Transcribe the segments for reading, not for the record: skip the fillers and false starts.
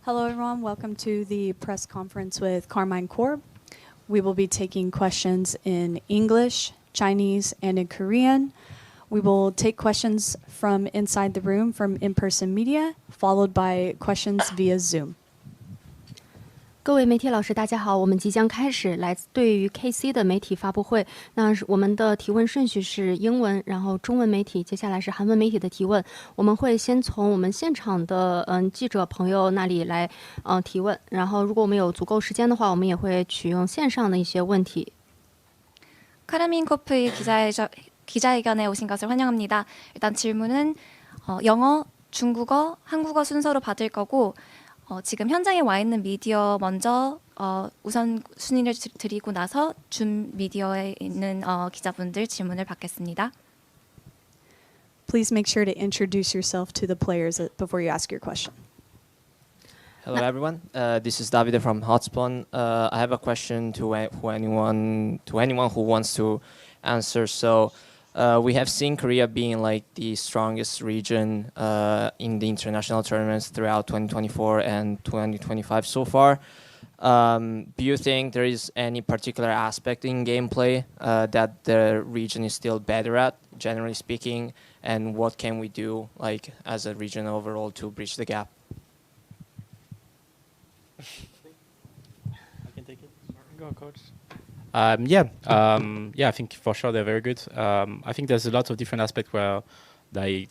Hello, everyone. Welcome to the press conference with Carmine Corp. We will be taking questions in English, Chinese, and in Korean. We will take questions from inside the room from in-person media, followed by questions via Zoom. 各位媒体老师，大家好，我们即将开始来自对于 KC 的媒体发布会。那我们的提问顺序是英文，然后中文媒体，接下来是韩文媒体的提问。我们会先从我们现场的记者朋友那里来提问，然后如果我们有足够时间的话，我们也会取用线上的一些问题。 카라민 코프의 기자회견에 오신 것을 환영합니다. 일단 질문은 영어, 중국어, 한국어 순서로 받을 거고 지금 현장에 와 있는 미디어 먼저 우선 순위를 드리고 나서 줌 미디어에 있는 기자분들 질문을 받겠습니다. Please make sure to introduce yourself to the players before you ask your question. Hello, everyone. This is Davide from Hotspot. I have a question to anyone who wants to answer. So, we have seen Korea being like the strongest region in the international tournaments throughout 2024 and 2025 so far. Do you think there is any particular aspect in gameplay that the region is still better at, generally speaking? And what can we do, like as a region overall, to bridge the gap? I can take it. Go, coach. I think for sure they're very good. I think there's a lot of different aspects where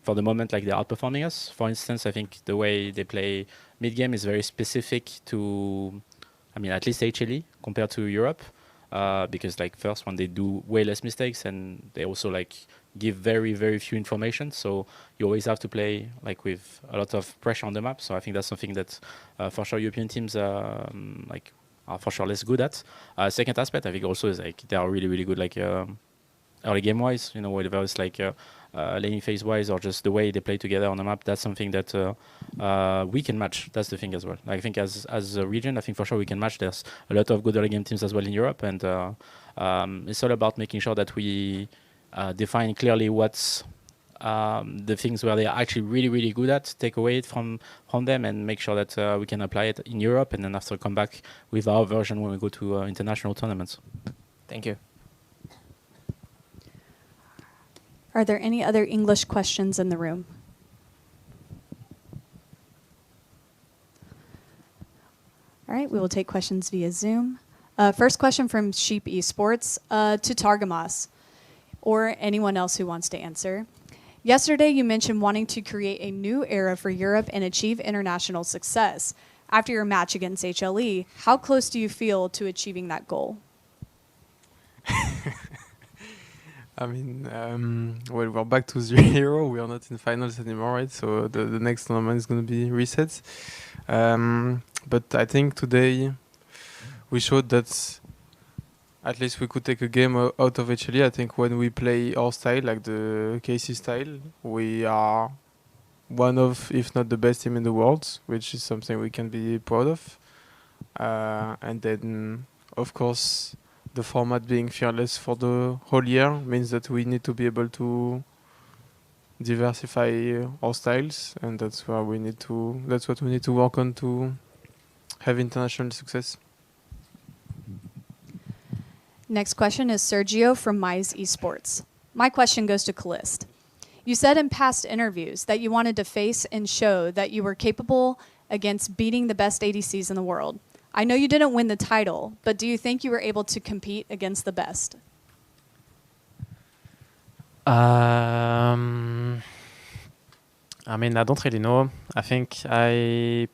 for the moment, like they're outperforming us. For instance, I think the way they play mid-game is very specific to, at least HLE compared to Europe. Because like first one, they do way less mistakes and they also like give very, very few information. So you always have to play like with a lot of pressure on the map. So I think that's something that for sure European teams are for sure less good at. Second aspect, I think also is like they are really, really good like early game wise, whether it's like laning phase wise or just the way they play together on the map. That's something that we can match. That's the thing as well. I think as a region, I think for sure we can match. There's a lot of good early game teams as well in Europe, and it's all about making sure that we define clearly what's the things where they are actually really, really good at, take away it from them and make sure that we can apply it in Europe and then after come back with our version when we go to international tournaments. Thank you. Are there any other English questions in the room? All right, we will take questions via Zoom. First question from Sheep Esports to Targamas, or anyone else who wants to answer. Yesterday, you mentioned wanting to create a new era for Europe and achieve international success. After your match against HLE, how close do you feel to achieving that goal? We're back to 0. We are not in finals anymore, right? So the next tournament is going to be reset. But I think today we showed that at least we could take a game out of HLE. I think when we play our style, like the KC style, we are one of, if not the best team in the world, which is something we can be proud of. And then, of course, the format being fearless for the whole year means that we need to be able to diversify our styles, and that's what we need to work on to have international success. Next question is Sergio from Mize Esports. My question goes to Calist. You said in past interviews that you wanted to face and show that you were capable against beating the best ADCs in the world. I know you didn't win the title, but do you think you were able to compete against the best? I don't really know. I think I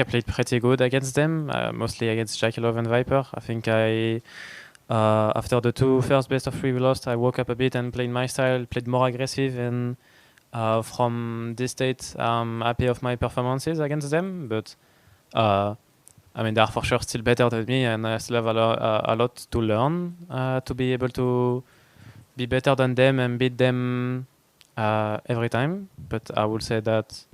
played pretty good against them, mostly against Jackalope and Viper. I think after the two first best of 3 we lost, I woke up a bit and played my style, played more aggressive, and from this state, I'm happy of my performances against them. But they are for sure still better than me, and I still have a lot to learn to be able to be better than them and beat them every time. But I would say that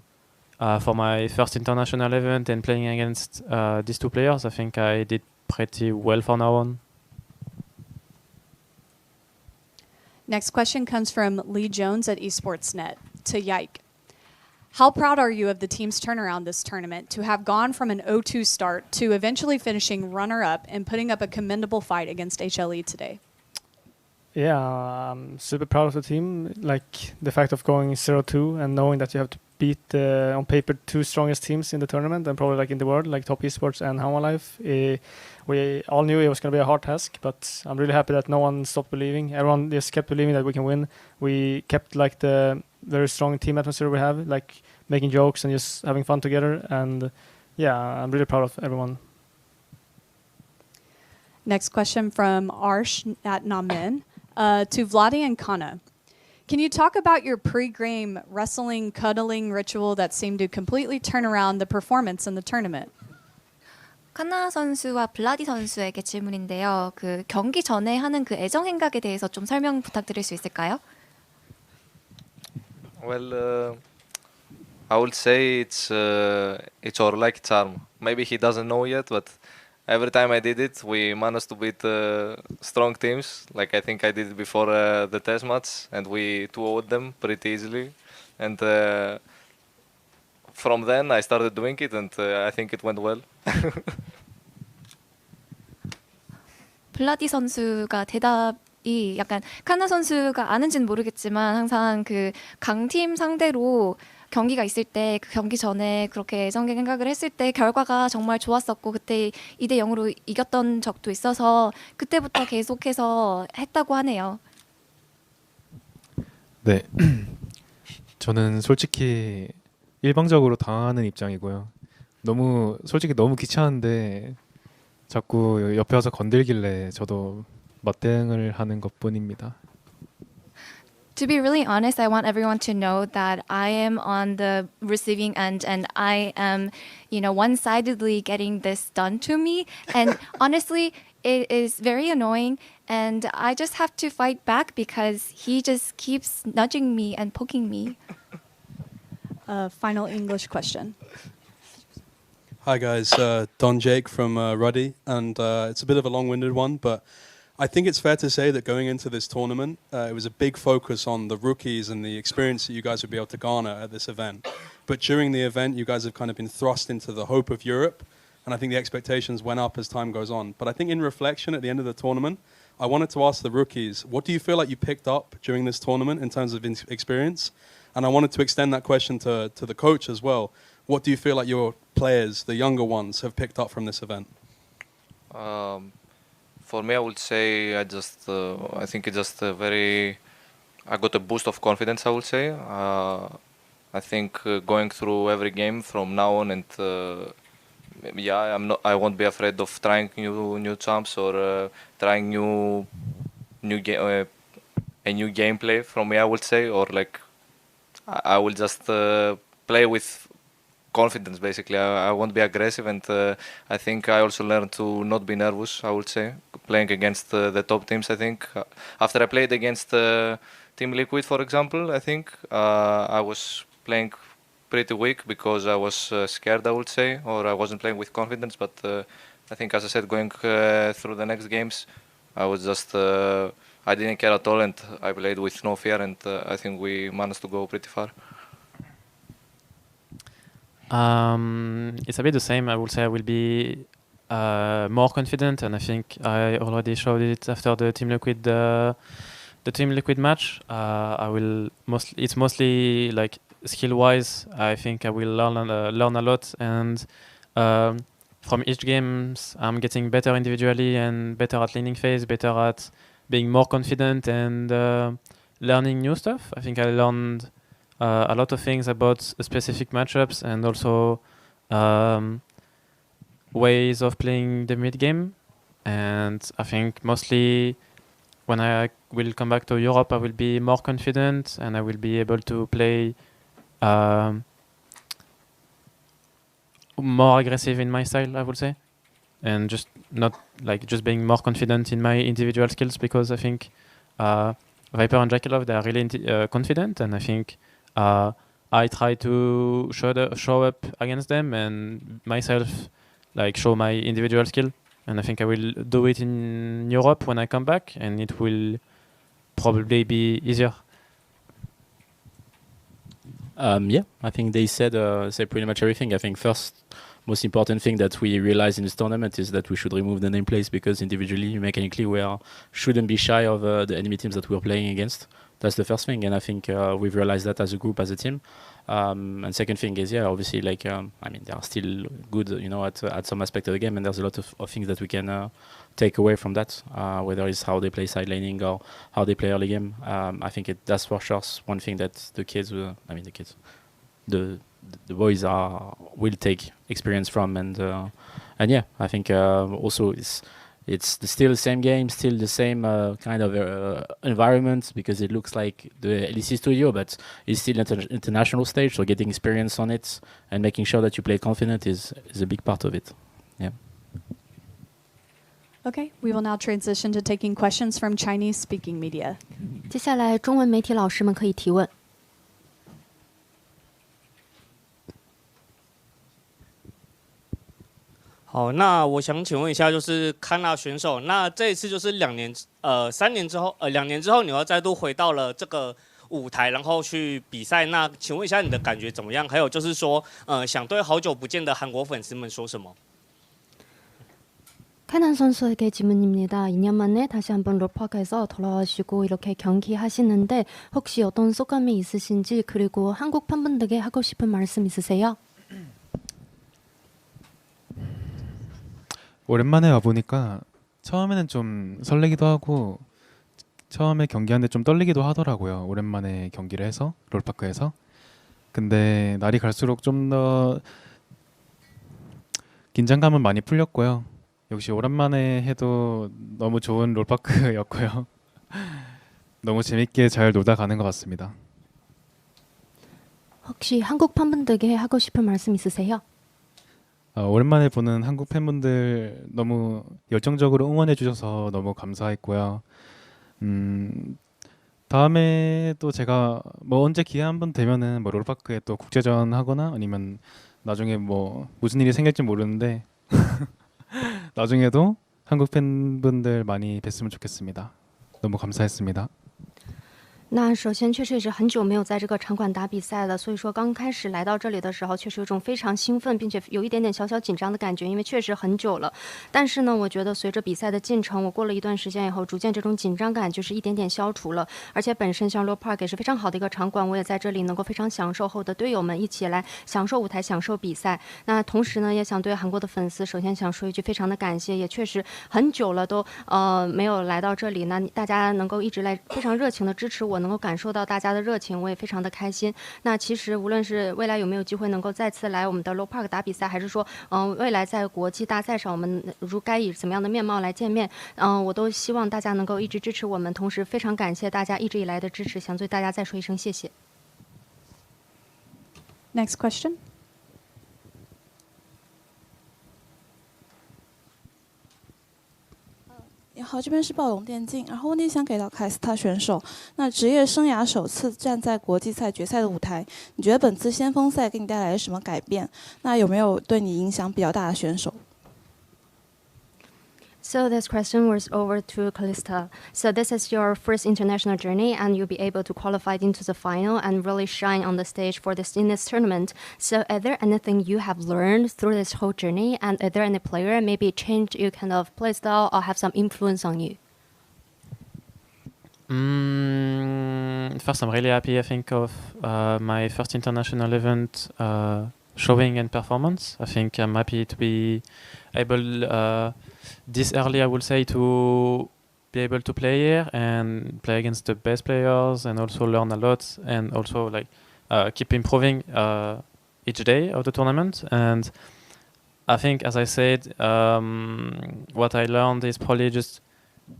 for my first international event and playing against these two players, I think I did pretty well for now on. Next question comes from Lee Jones at Esportsnet to Yike. How proud are you of the team's turnaround this tournament to have gone from an 0-2 start to eventually finishing runner-up and putting up a commendable fight against HLE today? Yeah, I'm super proud of the team. Like the fact of going 0-2 and knowing that you have to beat the, on paper, two strongest teams in the tournament and probably like in the world, like Top Esports and Hanwha Life. We all knew it was going to be a hard task, but I'm really happy that no one stopped believing. Everyone just kept believing that we can win. We kept like the very strong team atmosphere we have, like making jokes and just having fun together. And yeah, I'm really proud of everyone. Next question from Arsh at Namin to Vladi and Kana. Can you talk about your pre-game wrestling, cuddling ritual that seemed to completely turn around the performance in the tournament? 카나 선수와 블라디 선수에게 질문인데요. 그 경기 전에 하는 그 애정 행각에 대해서 좀 설명 부탁드릴 수 있을까요? Well, I would say it's our lucky charm. Maybe he doesn't know yet, but every time I did it, we managed to beat strong teams. Like I think I did it before the test match, and we 2-0'd them pretty easily. And from then, I started doing it, and I think it went well. 블라디 선수가 대답이 약간 카나 선수가 아는지는 모르겠지만 항상 그 강팀 상대로 경기가 있을 때 그 경기 전에 그렇게 애정의 생각을 했을 때 결과가 정말 좋았었고 그때 2-0으로 이겼던 적도 있어서 그때부터 계속해서 했다고 하네요. 네. 저는 솔직히 일방적으로 당하는 입장이고요. 솔직히 너무 귀찮은데 자꾸 옆에 와서 건들길래 저도 맞대응을 하는 것뿐입니다. To be really honest, I want everyone to know that I am on the receiving end and I am, one-sidedly getting this done to me. And honestly, it is very annoying and I just have to fight back because he just keeps nudging me and poking me. Final English question. Hi guys, Don Jake from Ruddy, and it's a bit of a long-winded one, but I think it's fair to say that going into this tournament, it was a big focus on the rookies and the experience that you guys would be able to garner at this event. But during the event, you guys have kind of been thrust into the hope of Europe, and I think the expectations went up as time goes on. But I think in reflection at the end of the tournament, I wanted to ask the rookies, what do you feel like you picked up during this tournament in terms of experience? And I wanted to extend that question to the coach as well. What do you feel like your players, the younger ones, have picked up from this event? For me, I would say I think it's just I got a boost of confidence, I would say. I think going through every game from now on, and I won't be afraid of trying new champs or trying a new gameplay from me, I would say, or like I will just play with confidence, basically. I won't be aggressive, and I think I also learned to not be nervous, I would say, playing against the top teams. I think after I played against Team Liquid, for example, I think I was playing pretty weak because I was scared, I would say, or I wasn't playing with confidence. But I think, as I said, going through the next games, I was just I didn't care at all, and I played with no fear, and I think we managed to go pretty far. It's a bit the same. I would say I will be more confident, and I think I already showed it after the Team Liquid match. It's mostly like skill-wise. I think I will learn a lot, and from each games, I'm getting better individually and better at laning phase, better at being more confident and learning new stuff. I think I learned a lot of things about specific matchups and also ways of playing the mid game. And I think mostly when I will come back to Europe, I will be more confident and I will be able to play more aggressive in my style, I would say, and just not like just being more confident in my individual skills, because I think Viper and Jakilov, they are really confident, and I think I try to show up against them and myself like show my individual skill, and I think I will do it in Europe when I come back, and it will probably be easier. Yeah, I think they said pretty much everything. I think first, most important thing that we realized in this tournament is that we should remove the nameplates because individually, mechanically, shouldn't be shy of the enemy teams that we're playing against. That's the first thing, and I think we've realized that as a group, as a team. And second thing is, yeah, obviously, like I mean, they are still good, you know, at some aspect of the game, and there's a lot of things that we can take away from that, whether it's how they play side laning or how they play early game. I think that's for sure one thing that the kids, the boys will take experience from, and yeah, I think also it's still the same game, still the same kind of environment because it looks like the LEC studio, but it's still international stage, so getting experience on it and making sure that you play confident is a big part of it. Yeah. Okay, we will now transition to taking questions from Chinese-speaking media. 接下来，中文媒体老师们可以提问。好，那我想请问一下，就是康纳选手，那这一次就是2年之后，你要再度回到了这个舞台，然后去比赛。那请问一下你的感觉怎么样？还有就是说，想对好久不见的韩国粉丝们说什么？ 캐난 선수에게 질문입니다. 2년 만에 다시 한번 롤파크에서 돌아오시고 이렇게 경기하시는데 혹시 어떤 소감이 있으신지 그리고 한국 팬분들에게 하고 싶은 말씀 있으세요? 오랜만에 와보니까 처음에는 좀 설레기도 하고 처음에 경기하는데 좀 떨리기도 하더라고요. 오랜만에 경기를 해서 롤파크에서. 근데 날이 갈수록 좀 더 긴장감은 많이 풀렸고요. 역시 오랜만에 해도 너무 좋은 롤파크였고요. 너무 재밌게 잘 놀다 가는 것 같습니다. 혹시 한국 팬분들에게 하고 싶은 말씀 있으세요? 오랜만에 보는 한국 팬분들 너무 열정적으로 응원해 주셔서 너무 감사했고요. 다음에 또 제가 뭐 언제 기회 한번 되면은 뭐 롤파크에 또 국제전 하거나 아니면 나중에 뭐 무슨 일이 생길지 모르는데 나중에도 한국 팬분들 많이 뵀으면 좋겠습니다. 너무 감사했습니다. 那首先确实也是很久没有在这个场馆打比赛了，所以说刚开始来到这里的时候，确实有种非常兴奋，并且有一点点小小紧张的感觉，因为确实很久了。但是呢，我觉得随着比赛的进程，我过了一段时间以后，逐渐这种紧张感就是一点点消除了。而且本身像 Lord Park 也是非常好的一个场馆，我也在这里能够非常享受和我的队友们一起来享受舞台、享受比赛。那同时呢，也想对韩国的粉丝，首先想说一句非常的感谢，也确实很久了都没有来到这里，那大家能够一直来非常热情的支持我，能够感受到大家的热情，我也非常的开心。那其实无论是未来有没有机会能够再次来我们的 Lord Park 打比赛，还是说未来在国际大赛上我们该以怎么样的面貌来见面，我都希望大家能够一直支持我们。同时非常感谢大家一直以来的支持，想对大家再说一声谢谢。Next question. 你好，这边是暴龙电竞。然后问题想给到凯斯塔选手，那职业生涯首次站在国际赛决赛的舞台，你觉得本次先锋赛给你带来了什么改变？那有没有对你影响比较大的选手？ So this question was over to Kalista. So this is your first international journey, and you'll be able to qualify into the final and really shine on the stage in this tournament. So is there anything you have learned through this whole journey, and is there any player maybe change your kind of play style or have some influence on you? First, I'm really happy, I think, of my first international event showing and performance. I think I'm happy to be able this early, I would say, to be able to play here and play against the best players and also learn a lot and also like keep improving each day of the tournament. And I think, as I said, what I learned is probably just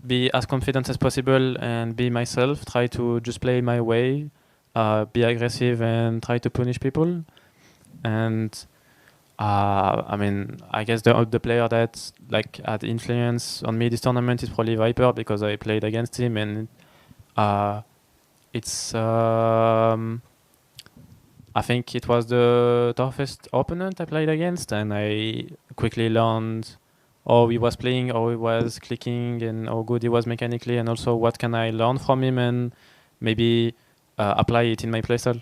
be as confident as possible and be myself, try to just play my way, be aggressive and try to punish people. And I mean, I guess the player that like had influence on me this tournament is probably Viper because I played against him, and it's I think it was the toughest opponent I played against, and I quickly learned how he was playing, how he was clicking, and how good he was mechanically, and also what can I learn from him and maybe apply it in my playstyle.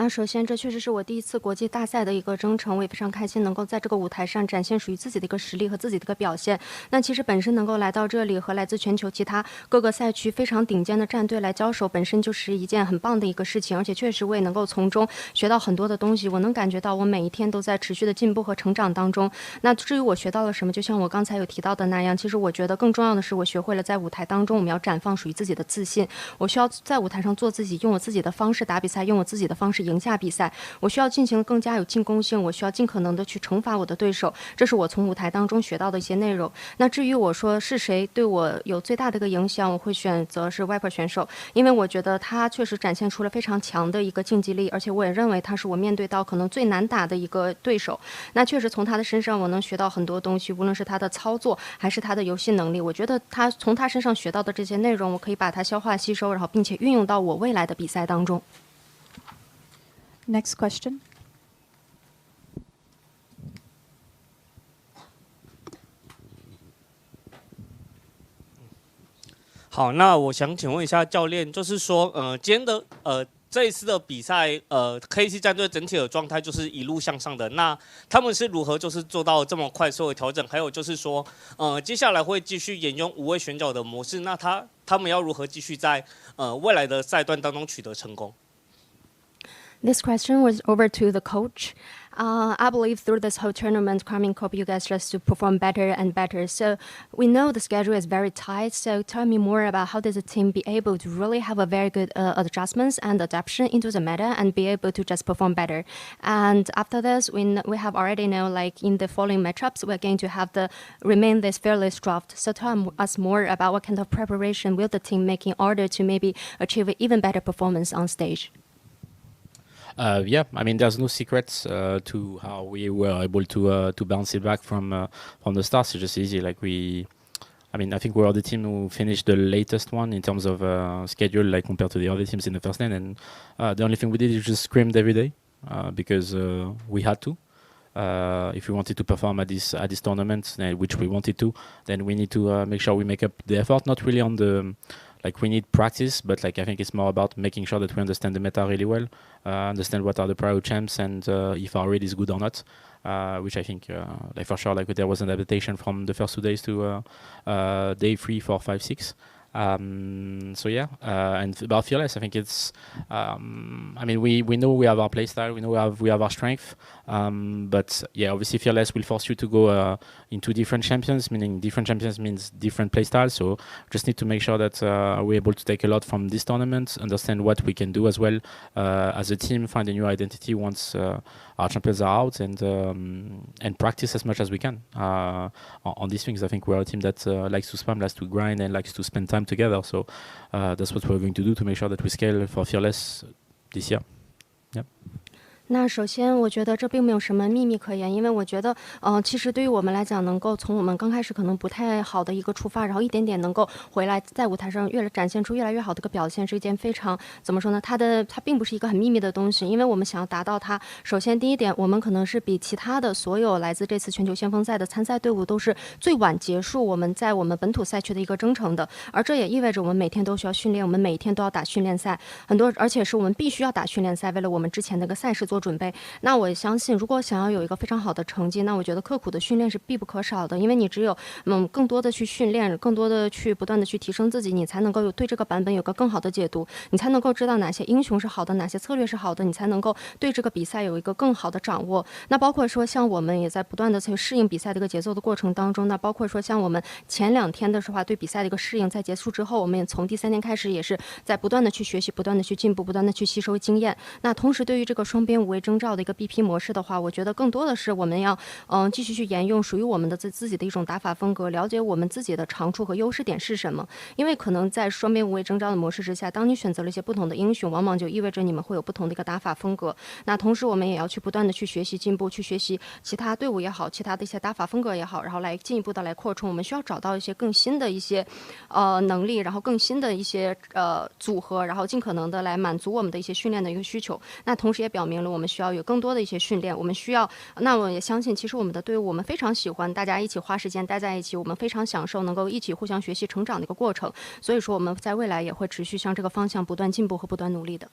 那首先，这确实是我第一次国际大赛的一个征程，我也非常开心能够在这个舞台上展现属于自己的一个实力和自己的一个表现。那其实本身能够来到这里和来自全球其他各个赛区非常顶尖的战队来交手，本身就是一件很棒的一个事情，而且确实我也能够从中学到很多的东西。我能感觉到我每一天都在持续的进步和成长当中。那至于我学到了什么，就像我刚才有提到的那样，其实我觉得更重要的是，我学会了在舞台当中我们要绽放属于自己的自信。我需要在舞台上做自己，用我自己的方式打比赛，用我自己的方式赢下比赛。我需要进行更加有进攻性，我需要尽可能的去惩罚我的对手，这是我从舞台当中学到的一些内容。那至于我说是谁对我有最大的一个影响，我会选择是 Viper 选手，因为我觉得他确实展现出了非常强的一个竞技力，而且我也认为他是我面对到可能最难打的一个对手。那确实从他的身上我能学到很多东西，无论是他的操作还是他的游戏能力，我觉得他从他身上学到的这些内容，我可以把它消化吸收，然后并且运用到我未来的比赛当中。Next question. 好，那我想请问一下教练，就是说，今天的这一次的比赛，KC 战队整体的状态就是一路向上的。那他们是如何就是做到这么快速的调整？还有就是说，接下来会继续沿用5位选角的模式，那他们要如何继续在未来的赛段当中取得成功？ This question was over to the coach. I believe through this whole tournament, Karmine Corp, you guys just to perform better and better. So we know the schedule is very tight. So tell me more about how does the team be able to really have a very good adjustments and adaptation into the meta and be able to just perform better. And after this, we have already know like in the following matchups, we're going to have the remain this fearless draft. So tell us more about what kind of preparation will the team make in order to maybe achieve an even better performance on stage. Yeah, I mean, there's no secrets to how we were able to bounce it back from the start. It's just easy. Like I think we are the team who finished the latest one in terms of schedule, like compared to the other teams in the first lane. And the only thing we did is just scrimmed every day because we had to. If we wanted to perform at this tournament, which we wanted to, then we need to make sure we make up the effort. Not really on the like we need practice, but like I think it's more about making sure that we understand the meta really well, understand what are the prior champs and if our raid is good or not. Which I think, like for sure, like there was an adaptation from the first 2 days to day 3, 4, 5, 6. So yeah, and about Fearless, I think it's. I mean, we know we have our playstyle, we know we have our strength, but yeah, obviously Fearless will force you to go into different champions. Meaning different champions means different playstyles. So just need to make sure that we're able to take a lot from this tournament, understand what we can do as well as a team, find a new identity once our champions are out, and practice as much as we can on these things. I think we're a team that likes to spam, likes to grind, and likes to spend time together. So that's what we're going to do to make sure that we scale for Fearless this year. Yep. 那首先我觉得这并没有什么秘密可言，因为我觉得其实对于我们来讲，能够从我们刚开始可能不太好的一个出发，然后一点点能够回来在舞台上展现出越来越好的一个表现，是一件非常怎么说呢，它并不是一个很秘密的东西，因为我们想要达到它，首先第一点，我们可能是比其他的所有来自这次全球先锋赛的参赛队伍都是最晚结束我们在我们本土赛区的一个征程的，而这也意味着我们每天都需要训练，我们每一天都要打训练赛，而且是我们必须要打训练赛，为了我们之前那个赛事做准备。那我相信如果想要有一个非常好的成绩，那我觉得刻苦的训练是必不可少的，因为你只有更多的去训练，更多的去不断的去提升自己，你才能够对这个版本有个更好的解读，你才能够知道哪些英雄是好的，哪些策略是好的，你才能够对这个比赛有一个更好的掌握。那包括说像我们也在不断的去适应比赛的一个节奏的过程当中，那包括说像我们前2天的话对比赛的一个适应，在结束之后我们也从第3天开始也是在不断的去学习，不断的去进步，不断的去吸收经验。那同时对于这个双边5位征召的一个 BP 模式的话，我觉得更多的是我们要继续去沿用属于我们的自己的一种打法风格，了解我们自己的长处和优势点是什么。因为可能在双边5位征召的模式之下，当你选择了一些不同的英雄，往往就意味着你们会有不同的一个打法风格。那同时我们也要去不断的去学习进步，去学习其他队伍也好，其他的一些打法风格也好，然后来进一步的来扩充。我们需要找到一些更新的一些能力，然后更新的一些组合，然后尽可能的来满足我们的一些训练的一个需求。那同时也表明了我们需要有更多的一些训练，我们需要，那我也相信其实我们的队伍我们非常喜欢大家一起花时间待在一起，我们非常享受能够一起互相学习成长的一个过程，所以说我们在未来也会持续向这个方向不断进步和不断努力的。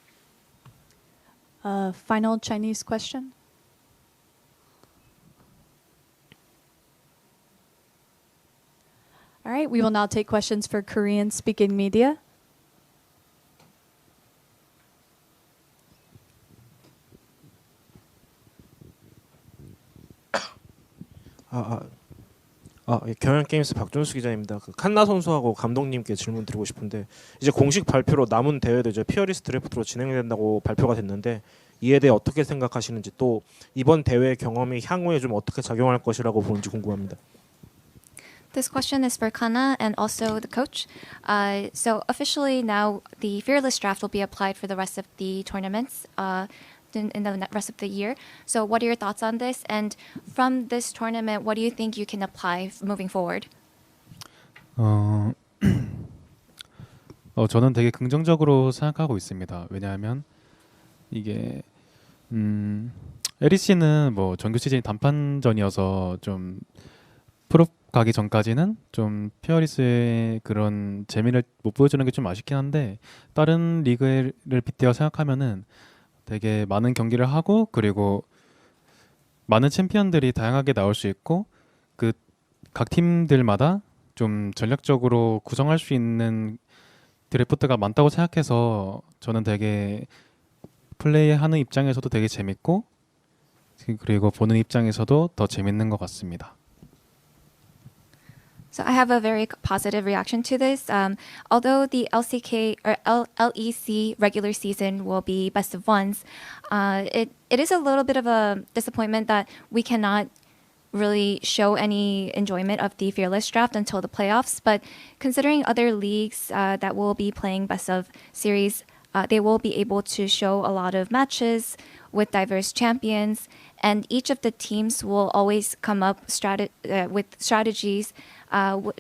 Final Chinese question. All right, we will now take questions for Korean-speaking media. 예, 경향게임스 박준수 기자입니다. 그 칸나 선수하고 감독님께 질문 드리고 싶은데 이제 공식 발표로 남은 대회도 이제 피어리스 드래프트로 진행된다고 발표가 됐는데 이에 대해 어떻게 생각하시는지 또 이번 대회 경험이 향후에 좀 어떻게 작용할 것이라고 보는지 궁금합니다. This question is for Kana and also the coach. So officially now the Fearless Draft will be applied for the rest of the tournaments in the rest of the year. So what are your thoughts on this? And from this tournament, what do you think you can apply moving forward? 저는 되게 긍정적으로 생각하고 있습니다. 왜냐하면 이게 LEC는 뭐 정규 시즌이 단판전이어서 좀 프로 가기 전까지는 좀 피어리스의 그런 재미를 못 보여주는 게 좀 아쉽긴 한데 다른 리그를 빗대어 생각하면은 되게 많은 경기를 하고 그리고 많은 챔피언들이 다양하게 나올 수 있고 그 각 팀들마다 좀 전략적으로 구성할 수 있는 드래프트가 많다고 생각해서 저는 되게 플레이하는 입장에서도 되게 재밌고 그리고 보는 입장에서도 더 재밌는 것 같습니다. So I have a very positive reaction to this. Although the LCK or LEC regular season will be best of ones, it is a little bit of a disappointment that we cannot really show any enjoyment of the Fearless Draft until the playoffs. But considering other leagues that will be playing best of series, they will be able to show a lot of matches with diverse champions, and each of the teams will always come up with strategies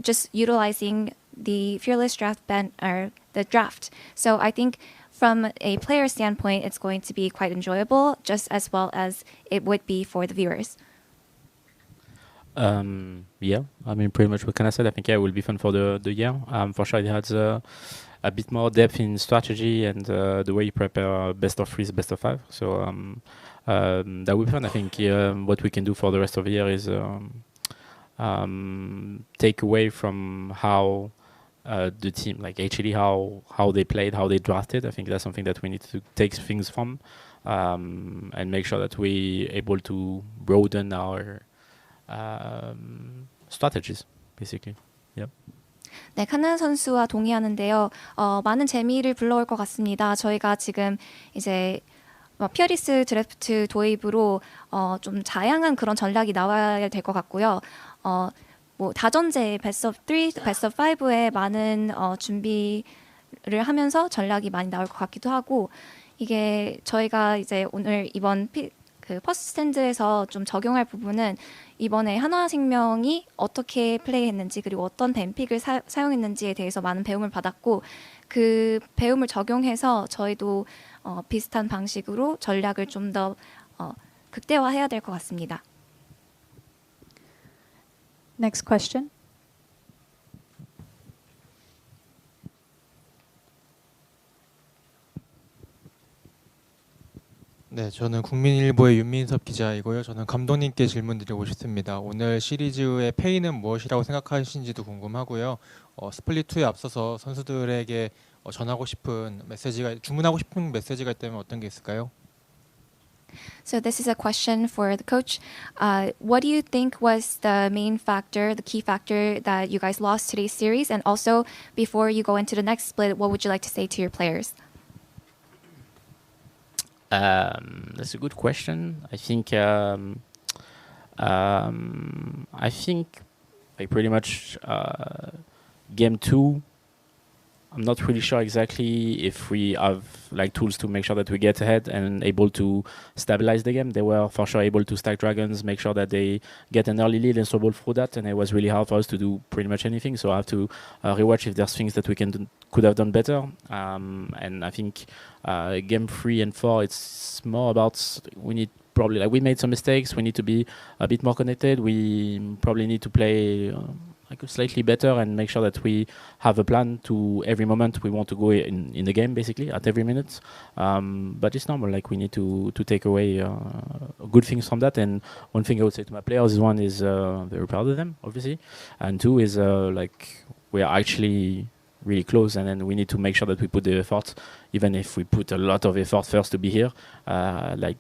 just utilizing the Fearless Draft or the draft. So I think from a player standpoint, it's going to be quite enjoyable, just as well as it would be for the viewers. Yeah, I mean, pretty much what Kana said. I think it will be fun for the year. For sure, it has a bit more depth in strategy and the way you prepare best of threes, best of five. So that will be fun. I think what we can do for the rest of the year is take away from how the team, like actually how they played, how they drafted. I think that's something that we need to take things from and make sure that we able to broaden our strategies, basically. Yep. 네, 칸나 선수와 동의하는데요. 많은 재미를 불러올 것 같습니다. 저희가 지금 이제 피어리스 드래프트 도입으로 좀 다양한 그런 전략이 나와야 될 것 같고요. 뭐 다전제 베스트 오브 3, 베스트 오브 5에 많은 준비를 하면서 전략이 많이 나올 것 같기도 하고 이게 저희가 이제 오늘 이번 그 퍼스트 스탠드에서 좀 적용할 부분은 이번에 한화생명이 어떻게 플레이했는지 그리고 어떤 뱀픽을 사용했는지에 대해서 많은 배움을 받았고 그 배움을 적용해서 저희도 비슷한 방식으로 전략을 좀 더 극대화해야 될 것 같습니다. Next question. 네, 저는 국민일보의 윤민섭 기자이고요. 저는 감독님께 질문드리고 싶습니다. 오늘 시리즈의 페이는 무엇이라고 생각하시는지도 궁금하고요. 스플릿2에 앞서서 선수들에게 전하고 싶은 주문하고 싶은 메시지가 있다면 어떤 게 있을까요? So this is a question for the coach. What do you think was the main factor, the key factor that you guys lost today's series? And also, before you go into the next split, what would you like to say to your players? That's a good question. I think like pretty much game 2. I'm not really sure exactly if we have like tools to make sure that we get ahead and able to stabilize the game. They were for sure able to stack dragons, make sure that they get an early lead and snowball through that. And it was really hard for us to do pretty much anything. So I have to rewatch if there's things that we could have done better. And I think game 3 and 4, it's more about we made some mistakes. We need to be a bit more connected. We probably need to play like slightly better and make sure that we have a plan to every moment we want to go in the game, basically at every minute. But it's normal. Like we need to take away good things from that. And one thing I would say to my players is one is very proud of them, obviously, and two is like we are actually really close, and then we need to make sure that we put the effort, even if we put a lot of effort first to be here. Like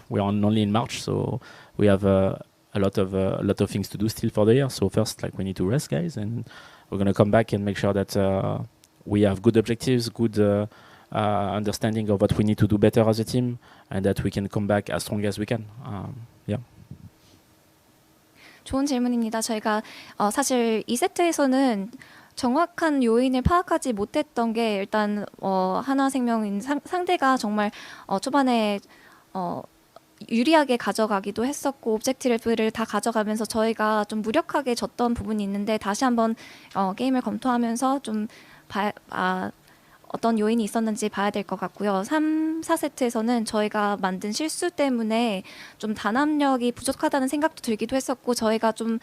we're only in March, so we have a lot of things to do still for the year. So first, like we need to rest, guys, and we're gonna come back and make sure that we have good objectives, good understanding of what we need to do better as a team, and that we can come back as strong as we can. Yeah. 좋은 질문입니다. 저희가 사실 2세트에서는 정확한 요인을 파악하지 못했던 게 일단 하나생명인 상대가 정말 초반에 유리하게 가져가기도 했었고 옵젝티브를 다 가져가면서 저희가 좀 무력하게 졌던 부분이 있는데 다시 한번 게임을 검토하면서 좀 어떤 요인이 있었는지 봐야 될 것 같고요. 3, 4세트에서는 저희가 만든 실수 때문에 좀 단합력이 부족하다는 생각도 들기도 했었고 저희가 좀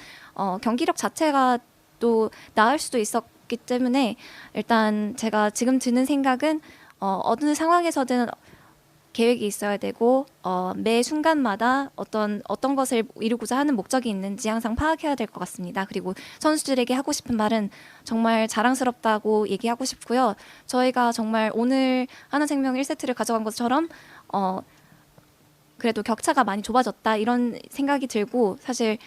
경기력 자체가 또 나을 수도 있었기 때문에 일단 제가 지금 드는 생각은 어느 상황에서든 계획이 있어야 되고 매 순간마다 어떤 것을 이루고자 하는 목적이 있는지 항상 파악해야 될 것 같습니다. 그리고 선수들에게 하고 싶은 말은 정말 자랑스럽다고 얘기하고 싶고요. 저희가 정말 오늘 하나생명 1세트를 가져간 것처럼 그래도 격차가 많이 좁아졌다 이런 생각이 들고 사실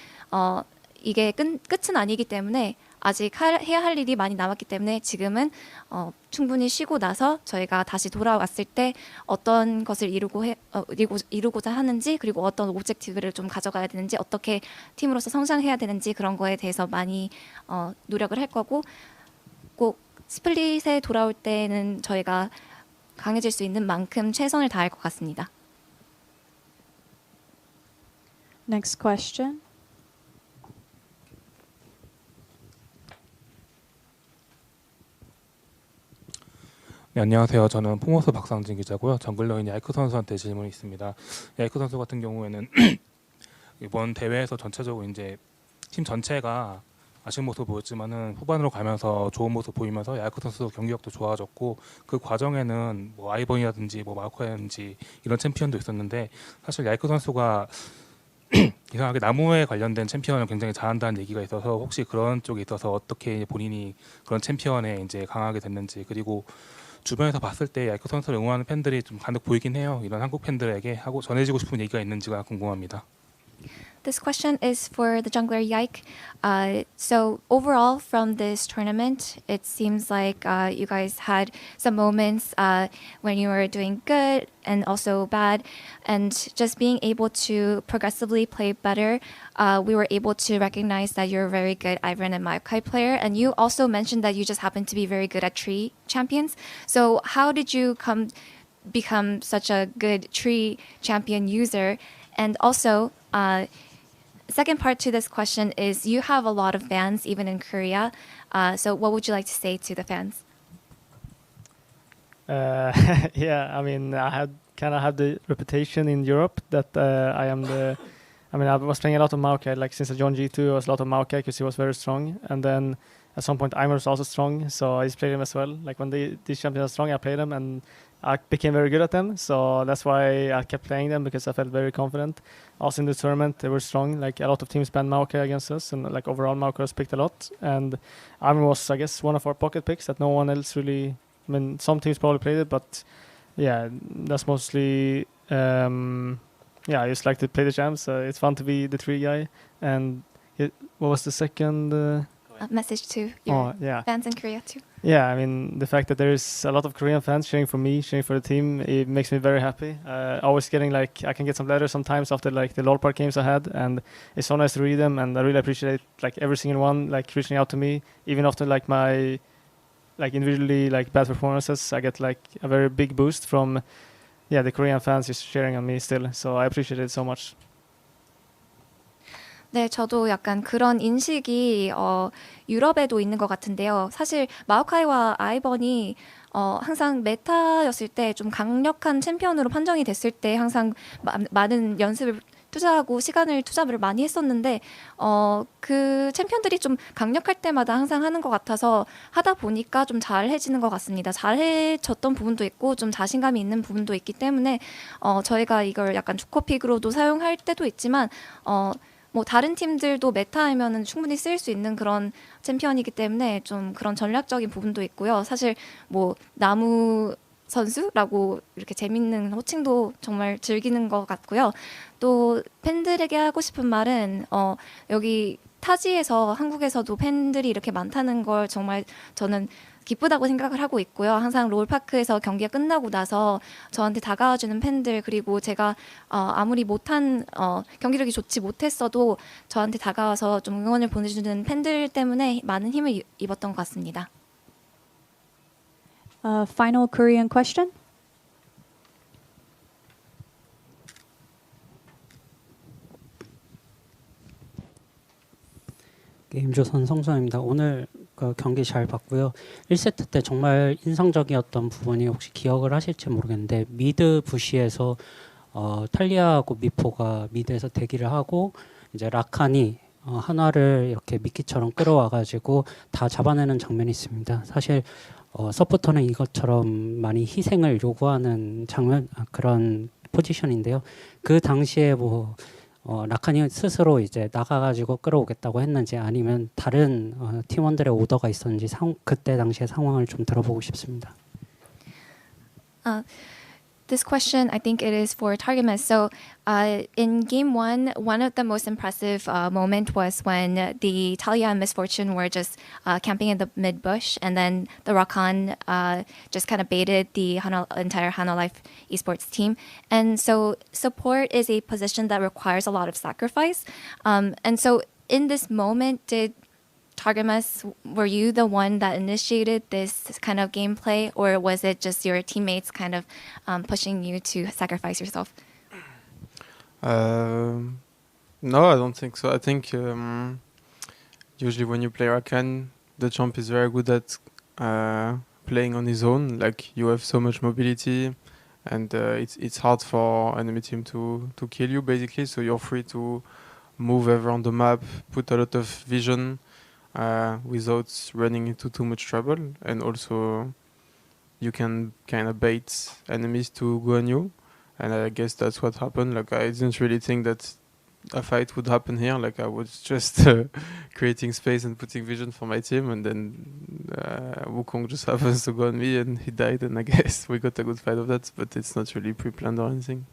이게 끝은 아니기 때문에 아직 해야 할 일이 많이 남았기 때문에 지금은 충분히 쉬고 나서 저희가 다시 돌아왔을 때 어떤 것을 이루고자 하는지 그리고 어떤 오브젝티브를 좀 가져가야 되는지 어떻게 팀으로서 성장해야 되는지 그런 거에 대해서 많이 노력을 할 거고 꼭 스플릿에 돌아올 때는 저희가 강해질 수 있는 만큼 최선을 다할 것 같습니다. Next question. 네, 안녕하세요. 저는 포모스 박상진 기자고요. 정글러인 야이크 선수한테 질문이 있습니다. 야이크 선수 같은 경우에는 이번 대회에서 전체적으로 이제 팀 전체가 아쉬운 모습 보였지만은 후반으로 가면서 좋은 모습 보이면서 야이크 선수 경기력도 좋아졌고 그 과정에는 뭐 아이번이라든지 뭐 마우카라든지 이런 챔피언도 있었는데 사실 야이크 선수가 이상하게 나무에 관련된 챔피언을 굉장히 잘한다는 얘기가 있어서 혹시 그런 쪽에 있어서 어떻게 본인이 그런 챔피언에 이제 강하게 됐는지 그리고 주변에서 봤을 때 야이크 선수를 응원하는 팬들이 좀 간혹 보이긴 해요. 이런 한국 팬들에게 하고 전해지고 싶은 얘기가 있는지가 궁금합니다. This question is for the jungler Yike. So overall from this tournament, it seems like you guys had some moments when you were doing good and also bad. And just being able to progressively play better, we were able to recognize that you're a very good Ivern and Maokai player. And you also mentioned that you just happen to be very good at tree champions. So how did you become such a good tree champion user? And also, second part to this question is you have a lot of fans even in Korea. So what would you like to say to the fans? Yeah, I mean, I had kind of had the reputation in Europe that I am the. I mean, I was playing a lot of Maokai. Like since I joined G2, it was a lot of Maokai because he was very strong. And then at some point, Aimer was also strong, so I just played him as well. Like when these champions are strong, I played them and I became very good at them. So that's why I kept playing them because I felt very confident. Also in the tournament, they were strong. Like a lot of teams banned Maokai against us, and like overall, Maokai was picked a lot. And Aimer was, I guess, one of our pocket picks that no one else really. I mean, some teams probably played it, but yeah, that's mostly. Yeah, I just like to play the champs. It's fun to be the tree guy. And what was the second? Message to your yeah. fans in Korea too. Yeah, I mean, the fact that there's a lot of Korean fans cheering for me, cheering for the team, it makes me very happy. Always getting like, I can get some letters sometimes after like the LoL Park games I had, and it's so nice to read them, and I really appreciate like every single one like reaching out to me, even after like my like individually like bad performances. I get like a very big boost from the Korean fans just cheering on me still. So I appreciate it so much. 네, 저도 약간 그런 인식이 유럽에도 있는 것 같은데요. 사실 마오카이와 아이번이 항상 메타였을 때 좀 강력한 챔피언으로 판정이 됐을 때 항상 많은 연습을 투자하고 시간을 투자를 많이 했었는데 그 챔피언들이 좀 강력할 때마다 항상 하는 것 같아서 하다 보니까 좀 잘해지는 것 같습니다. 잘해졌던 부분도 있고 좀 자신감이 있는 부분도 있기 때문에 저희가 이걸 약간 주코픽으로도 사용할 때도 있지만 뭐 다른 팀들도 메타하면은 충분히 쓸 수 있는 그런 챔피언이기 때문에 좀 그런 전략적인 부분도 있고요. 사실 뭐 나무 선수라고 이렇게 재밌는 호칭도 정말 즐기는 것 같고요. 또 팬들에게 하고 싶은 말은 여기 타지에서 한국에서도 팬들이 이렇게 많다는 걸 정말 저는 기쁘다고 생각을 하고 있고요. 항상 롤파크에서 경기가 끝나고 나서 저한테 다가와주는 팬들 그리고 제가 아무리 못한 경기력이 좋지 못했어도 저한테 다가와서 좀 응원을 보내주는 팬들 때문에 많은 힘을 입었던 것 같습니다. Final Korean question. 게임조선 성수입니다. 오늘 경기 잘 봤고요. 1세트 때 정말 인상적이었던 부분이 혹시 기억을 하실지 모르겠는데 미드 부시에서 탈리아하고 미포가 미드에서 대기를 하고 이제 라칸이 한화를 이렇게 미끼처럼 끌어와가지고 다 잡아내는 장면이 있습니다. 사실 서포터는 이것처럼 많이 희생을 요구하는 장면 그런 포지션인데요. 그 당시에 뭐 라칸이 스스로 이제 나가가지고 끌어오겠다고 했는지 아니면 다른 팀원들의 오더가 있었는지 그때 당시의 상황을 좀 들어보고 싶습니다. This question, I think it is for Targamas. So in game one of the most impressive moment was when the Talia and Misfortune were just camping in the mid bush, and then the Rakan just kind of baited the entire Hana Life esports team. And so support is a position that requires a lot of sacrifice. And so in this moment, Targamas, were you the one that initiated this kind of gameplay, or was it just your teammates kind of pushing you to sacrifice yourself? No, I don't think so. I think usually when you play Rakan, the champ is very good at playing on his own. Like you have so much mobility, and it's hard for enemy team to kill you basically. So you're free to move around the map, put a lot of vision. Without running into too much trouble, and also you can kind of bait enemies to go on you, and I guess that's what happened. Like I didn't really think that a fight would happen here. Like I was just creating space and putting vision for my team, and then Wukong just happens to go on me, and he died, and I guess we got a good fight of that, but it's not really pre-planned or anything.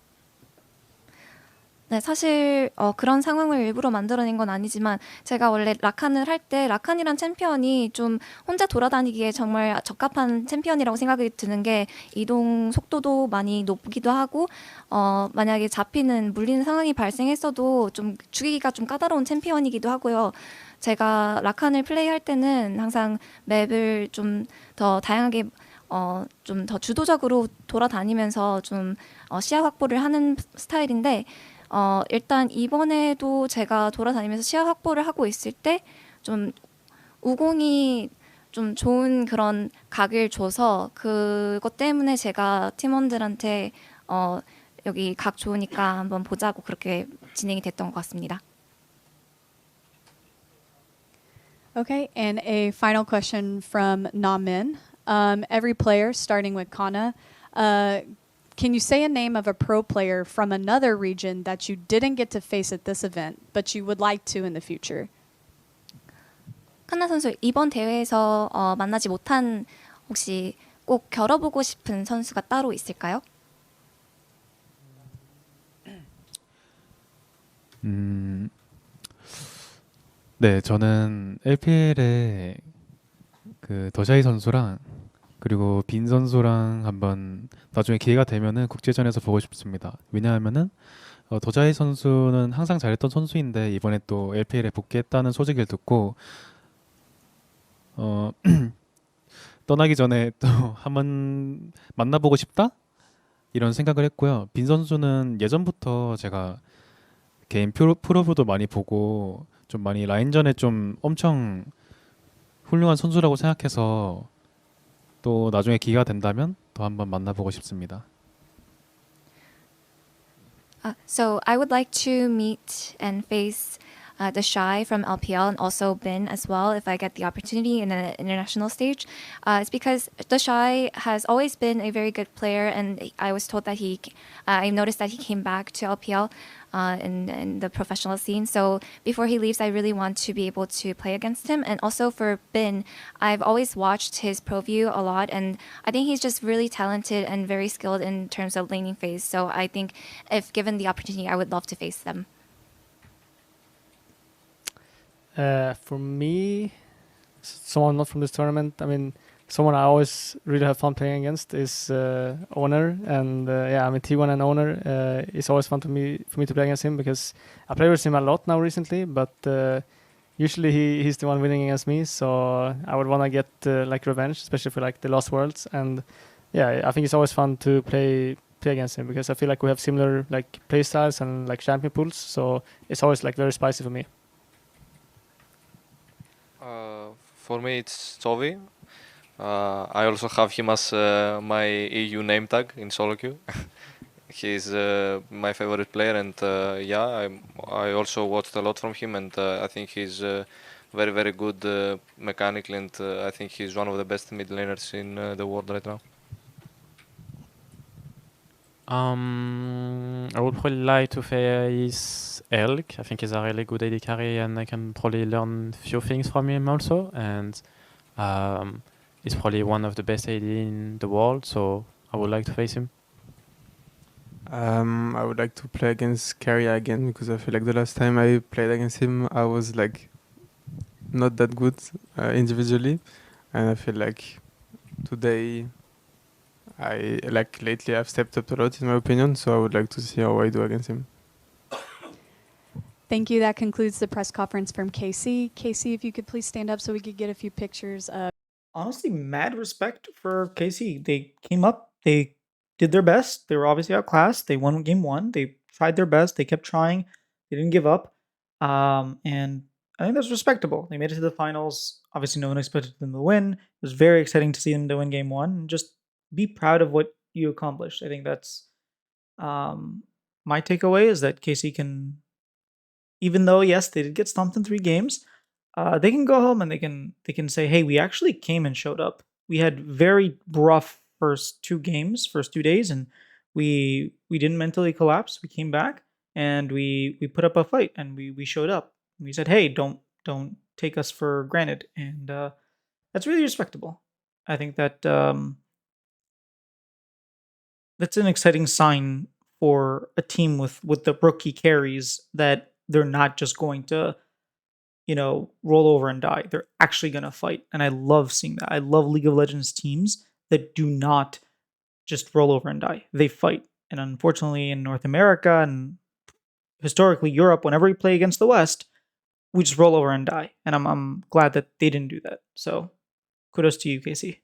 네, 사실 그런 상황을 일부러 만들어낸 건 아니지만 제가 원래 라칸을 할 때 라칸이란 챔피언이 좀 혼자 돌아다니기에 정말 적합한 챔피언이라고 생각이 드는 게 이동 속도도 많이 높기도 하고 만약에 물리는 상황이 발생했어도 좀 죽이기가 좀 까다로운 챔피언이기도 하고요. 제가 라칸을 플레이할 때는 항상 맵을 좀 더 다양하게 좀 더 주도적으로 돌아다니면서 좀 시야 확보를 하는 스타일인데 일단 이번에도 제가 돌아다니면서 시야 확보를 하고 있을 때 좀 우공이 좀 좋은 그런 각을 줘서 그것 때문에 제가 팀원들한테 여기 각 좋으니까 한번 보자고 그렇게 진행이 됐던 것 같습니다. Okay, and a final question from Namin. Every player, starting with Kana, can you say a name of a pro player from another region that you didn't get to face at this event, but you would like to in the future? 칸나 선수 이번 대회에서 만나지 못한 혹시 꼭 겨뤄보고 싶은 선수가 따로 있을까요? 네, 저는 LPL에 그 더샤이 선수랑 그리고 빈 선수랑 한번 나중에 기회가 되면은 국제전에서 보고 싶습니다. 왜냐하면은 더샤이 선수는 항상 잘했던 선수인데 이번에 또 LPL에 복귀했다는 소식을 듣고 떠나기 전에 또 한번 만나보고 싶다? 이런 생각을 했고요. 빈 선수는 예전부터 제가 개인 프로브도 많이 보고 좀 많이 라인전에 좀 엄청 훌륭한 선수라고 생각해서 또 나중에 기회가 된다면 더 한번 만나보고 싶습니다. So I would like to meet and face the Shy from LPL and also Bin as well if I get the opportunity in an international stage. It's because the Shy has always been a very good player, and I was told that I noticed that he came back to LPL in the professional scene. So before he leaves, I really want to be able to play against him. And also for Bin, I've always watched his pro view a lot, and I think he's just really talented and very skilled in terms of laning phase. So I think if given the opportunity, I would love to face them. For me, someone not from this tournament, I mean, someone I always really have fun playing against is Owner, and yeah, I mean T1 and Owner. It's always fun for me to play against him because I play with him a lot now recently, but usually he's the one winning against me. So I would want to get like revenge, especially for like the Lost Worlds, and yeah, I think it's always fun to play against him because I feel like we have similar like play styles and like champion pools, so it's always like very spicy for me. For me, it's Zovi. I also have him as my EU name tag in solo queue. He's my favorite player, and yeah, I also watched a lot from him, and I think he's very, very good mechanically, and I think he's one of the best mid laners in the world right now. I would probably like to face Elk. I think he's a really good AD carry, and I can probably learn a few things from him also. And he's probably one of the best AD in the world, so I would like to face him. I would like to play against Keria again because I feel like the last time I played against him, I was like not that good individually, and I feel like today lately I've stepped up a lot in my opinion, so I would like to see how I do against him. Thank you. That concludes the press conference from KC. KC, if you could please stand up so we could get a few pictures of. Honestly, mad respect for KC. They came up, they did their best. They were obviously outclassed. They won game one. They tried their best. They kept trying. They didn't give up. And I think that's respectable. They made it to the finals. Obviously, no one expected them to win. It was very exciting to see them to win game one. And just be proud of what you accomplished. I think that's my takeaway is that KC can, even though yes, they did get stomped in 3 games, they can go home and they can say, hey, we actually came and showed up. We had very rough first 2 days, and we didn't mentally collapse. We came back and we put up a fight and we showed up. We said, hey, don't take us for granted, and that's really respectable. I think that that's an exciting sign for a team with the rookie carries that they're not just going to, roll over and die. They're actually going to fight. And I love seeing that. I love League of Legends teams that do not just roll over and die. They fight. And unfortunately, in North America and historically Europe, whenever we play against the West, we just roll over and die. And I'm glad that they didn't do that. So kudos to you, Casey.